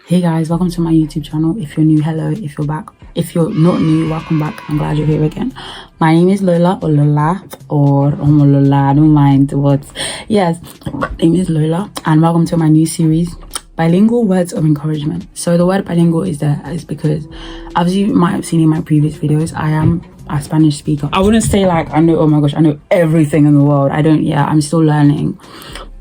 Hey guys, welcome to my YouTube channel. If you're new, hello. If you're back, if you're not new, welcome back. I'm glad you're here again. My name is Lola or Lola or Lola. I don't mind what. Yes, my name is Lola, and welcome to my new series, Bilingual Words of Encouragement. So the word bilingual is because, as you might have seen in my previous videos, I am a Spanish speaker. I wouldn't say like I know. Oh my gosh, I know everything in the world. I don't. Yeah, I'm still learning.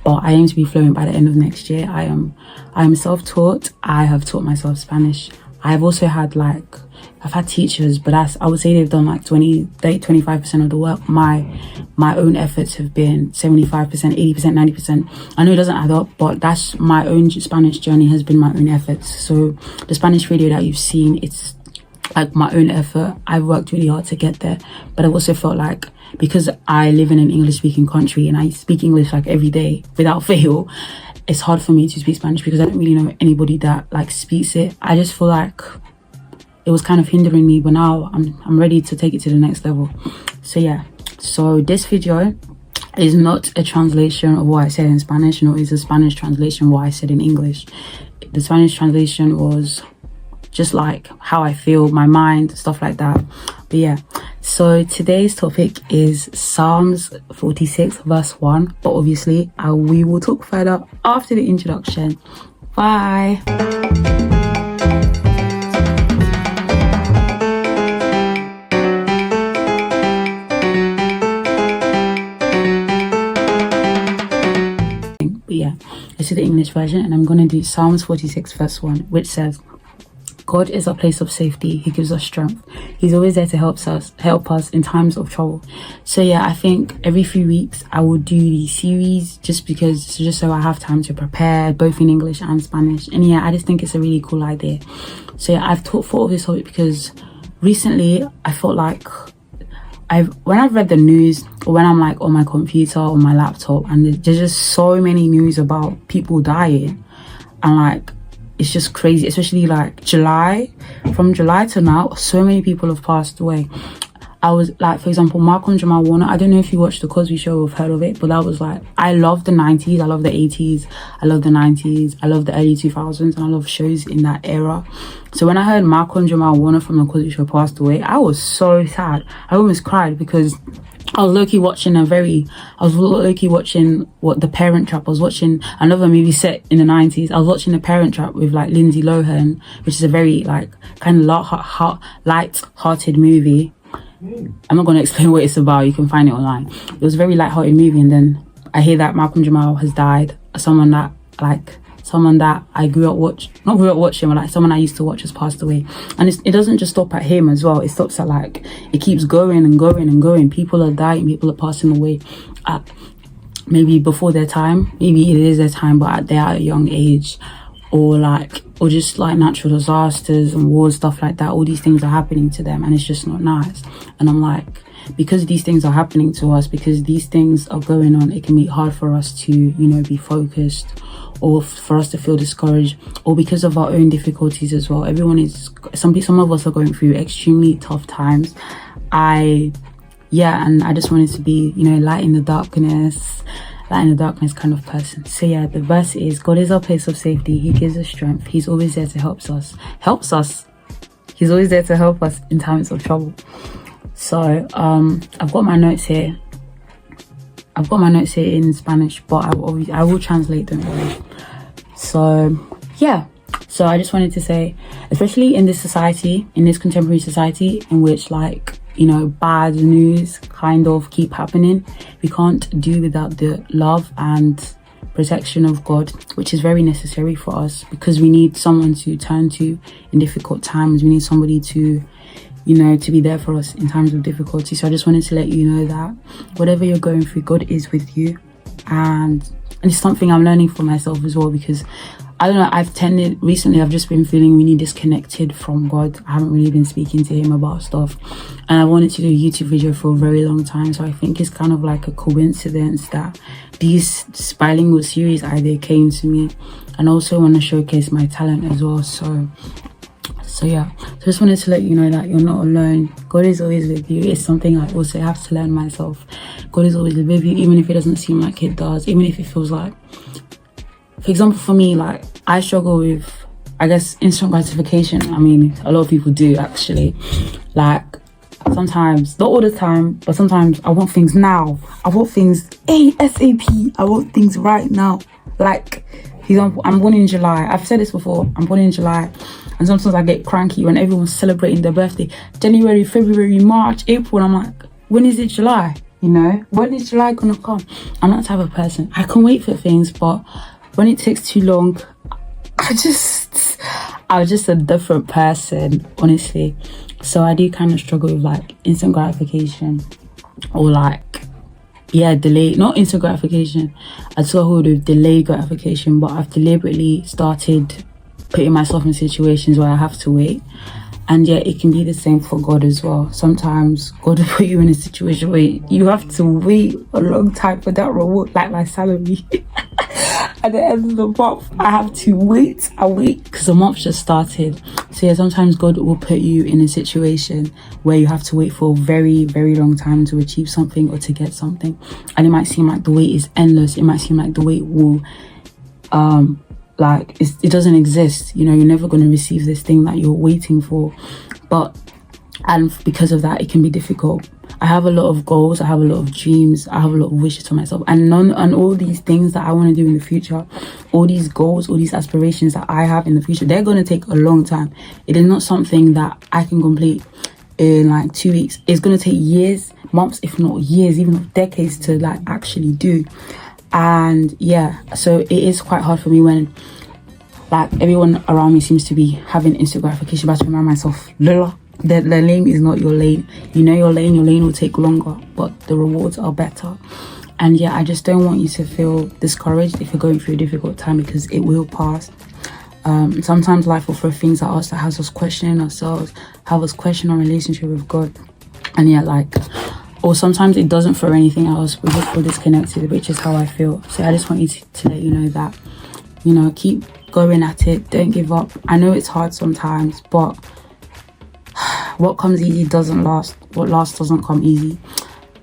But I aim to be fluent by the end of next year. I am self-taught. I have taught myself Spanish. I've also had I've had teachers, but I would say they've done like 25% of the work. My own efforts have been 75%, 80%, 90%. I know it doesn't add up, but that's my own Spanish journey has been my own efforts. So the Spanish video that you've seen, it's like my own effort. I've worked really hard to get there, but I've also felt like because I live in an English-speaking country and I speak English like every day without fail, it's hard for me to speak Spanish because I don't really know anybody that like speaks it. I just feel like it was kind of hindering me, but now I'm ready to take it to the next level. So yeah, so this video is not a translation of what I said in Spanish, nor is a Spanish translation of what I said in English. The Spanish translation was just like how I feel, my mind, stuff like that. But yeah, so today's topic is Psalms 46 verse 1, but obviously we will talk further after the introduction. Bye. But yeah, this is the English version, and I'm going to do Psalms 46 verse 1, which says, God is our place of safety. He gives us strength. He's always there to help us in times of trouble. So yeah, I think every few weeks I will do these series just so I have time to prepare both in English and Spanish. And yeah, I just think it's a really cool idea. So yeah, I've thought of this topic because recently I felt like when I've read the news or when I'm like on my computer or my laptop and there's just so many news about people dying, and like it's just crazy, especially like from July to now, so many people have passed away. I was like, for example, Malcolm Jamal Warner. I don't know if you watched The Cosby Show or have heard of it, but that was like, I love the 90s, I love the 80s, I love the 90s, I love the early 2000s, and I love shows in that era. So when I heard Malcolm Jamal Warner from The Cosby Show passed away, I was so sad. I almost cried because I was low-key watching what The Parent Trap. I was watching another movie set in the 90s. I was watching The Parent Trap with like Lindsay Lohan, which is a very like kind of light-hearted movie. I'm not going to explain what it's about. You can find it online. It was a very light-hearted movie, and then I hear that Malcolm Jamal has died. Someone that I grew up watching, but like someone I used to watch has passed away. And it doesn't just stop at him as well. It stops at like, it keeps going and going and going. People are dying, people are passing away at maybe before their time. Maybe it is their time, but they're at a young age, or just like natural disasters and wars, stuff like that. All these things are happening to them, and it's just not nice. And I'm like, because these things are happening to us, because these things are going on, it can be hard for us to, be focused, or for us to feel discouraged, or because of our own difficulties as well. Some of us are going through extremely tough times. And I just wanted to be, light in the darkness kind of person. So yeah, the verse is, God is our place of safety. He gives us strength. He's always there to help us. He's always there to help us in times of trouble. So I've got my notes here in Spanish, but I will translate them. So yeah, so I just wanted to say, especially in this contemporary society in which bad news kind of keep happening, we can't do without the love and protection of God, which is very necessary for us, because we need someone to turn to in difficult times. We need somebody to be there for us in times of difficulty. So I just wanted to let you know that whatever you're going through, God is with you. And it's something I'm learning for myself as well, because I don't know, recently I've just been feeling really disconnected from God. I haven't really been speaking to him about stuff, and I wanted to do a YouTube video for a very long time. So I think it's kind of like a coincidence that this bilingual series idea came to me, and also want to showcase my talent as well. So yeah, so I just wanted to let you know that you're not alone. God is always with you. It's something I also have to learn myself. God is always with you, even if it doesn't seem like it does, even if it feels like, for example, for me, like I struggle with I guess instant gratification. I mean, a lot of people do actually. Like sometimes, not all the time, but sometimes I want things now. I want things ASAP. I want things right now. Like, for example, I'm born in July. I've said this before. I'm born in July. And sometimes I get cranky when everyone's celebrating their birthday. January, February, March, April. And I'm like, when is it July? You know, when is July gonna come? I'm that type of person. I can wait for things, but when it takes too long, I was just a different person, honestly. So I do kind of struggle with like instant gratification, or like, yeah, delay, not instant gratification. I struggle with delayed gratification, but I've deliberately started putting myself in situations where I have to wait. And yeah, it can be the same for God as well. Sometimes God will put you in a situation where you have to wait a long time for that reward, like my salary. At the end of the month, I have to wait. I wait because the month just started. So yeah, sometimes God will put you in a situation where you have to wait for a very, very long time to achieve something or to get something. And it might seem like the wait is endless. It might seem like the wait will, like it doesn't exist. You know, you're never going to receive this thing that you're waiting for. And because of that, it can be difficult. I have a lot of goals, I have a lot of dreams, I have a lot of wishes for myself, and all these things that I want to do in the future, all these goals, all these aspirations that I have in the future, they're going to take a long time. It is not something that I can complete in like 2 weeks. It's going to take years, months, if not years, even decades to like actually do. And yeah, so it is quite hard for me when like everyone around me seems to be having instant gratification, but I have to remind myself, Lola, the lane is not your lane. You know your lane will take longer, but the rewards are better. And yeah, I just don't want you to feel discouraged if you're going through a difficult time, because it will pass. Sometimes life will throw things at us that has us questioning ourselves, have us question our relationship with God. And yeah, like, or sometimes it doesn't throw anything at us, we just feel disconnected, which is how I feel. So I just want you to let you know that, you know, keep going at it, don't give up. I know it's hard sometimes, but what comes easy doesn't last. What lasts doesn't come easy.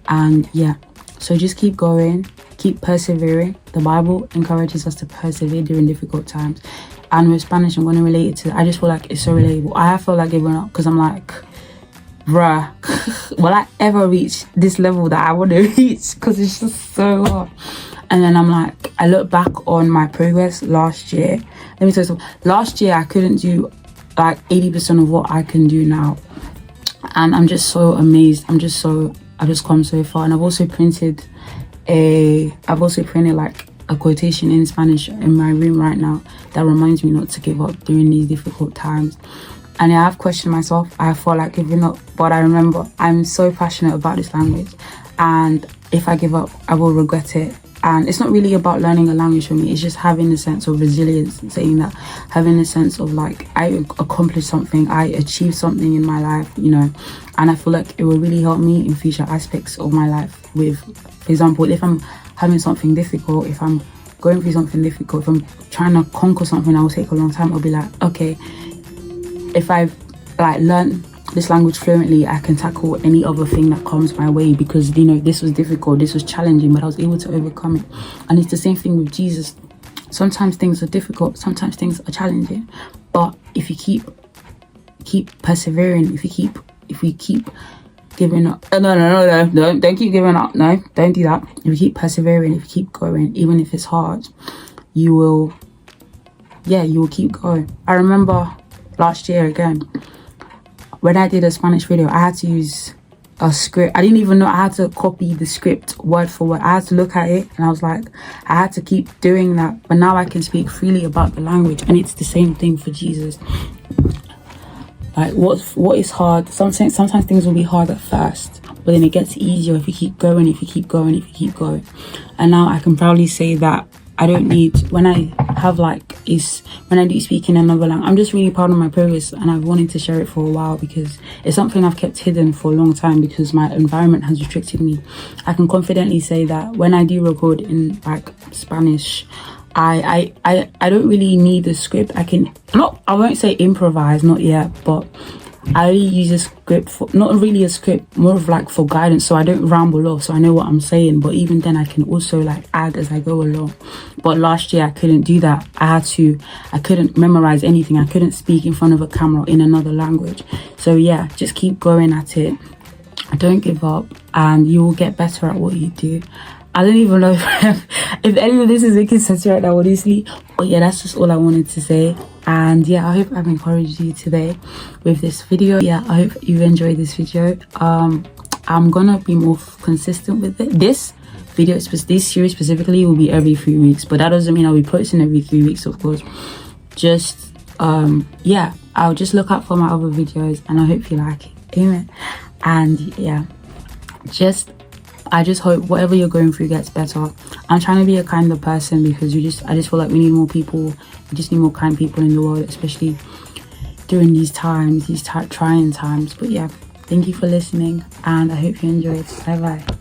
And yeah, so just keep going, keep persevering. The Bible encourages us to persevere during difficult times. And with Spanish, I'm going to relate it to, I just feel like it's so relatable. I feel like giving up because I'm like, bruh, will I ever reach this level that I want to reach? Because it's just so hard. And then I'm like, I look back on my progress last year. Let me tell you something. Last year, I couldn't do like 80% of what I can do now. And I'm just so amazed. I've just come so far. And I've also printed like a quotation in Spanish in my room right now that reminds me not to give up during these difficult times. And yeah, I've questioned myself. I felt like giving up, but I remember I'm so passionate about this language, and if I give up, I will regret it. And it's not really about learning a language for me. It's just having a sense of resilience, saying that, having a sense of like, I accomplished something, I achieved something in my life, you know. And I feel like it will really help me in future aspects of my life. With, for example, if I'm having something difficult, if I'm going through something difficult, if I'm trying to conquer something that will take a long time, I'll be like, okay, if I've like learned this language fluently, I can tackle any other thing that comes my way, because, you know, this was difficult, this was challenging, but I was able to overcome it. And it's the same thing with Jesus. Sometimes things are difficult, sometimes things are challenging, but if you keep persevering, if we keep giving up, no, don't keep giving up, no, don't do that. If you keep persevering, if you keep going, even if it's hard, you will keep going. I remember last year again, when I did a Spanish video, I had to use a script. I didn't even know I had to copy the script word for word. I had to look at it and I was like, I had to keep doing that. But now I can speak freely about the language, and it's the same thing for Jesus. Like what is hard, sometimes things will be hard at first, but then it gets easier if you keep going, And now I can proudly say that I don't need, when I do speak in another language, I'm just really proud of my progress, and I've wanted to share it for a while because it's something I've kept hidden for a long time because my environment has restricted me. I can confidently say that when I do record in like Spanish, I don't really need a script. I won't say improvise, not yet, but I only use a script for, not really a script, more of like for guidance, so I don't ramble off, so I know what I'm saying, but even then I can also like add as I go along. But last year I couldn't do that. I couldn't memorize anything. I couldn't speak in front of a camera in another language. So yeah, just keep going at it. Don't give up, and you will get better at what you do. I don't even know if any of this is making sense right now, honestly. But yeah, that's just all I wanted to say. And yeah, I hope I've encouraged you today with this video. Yeah, I hope you've enjoyed this video. I'm gonna be more consistent with it. This series specifically will be every 3 weeks, but that doesn't mean I'll be posting every 3 weeks, of course. Just yeah, I'll just look out for my other videos, and I hope you like it. Amen. And yeah, I just hope whatever you're going through gets better. I'm trying to be a kinder person, because I just feel like we need more people. We just need more kind people in the world, especially during these times, these trying times. But yeah, thank you for listening, and I hope you enjoyed. Bye bye.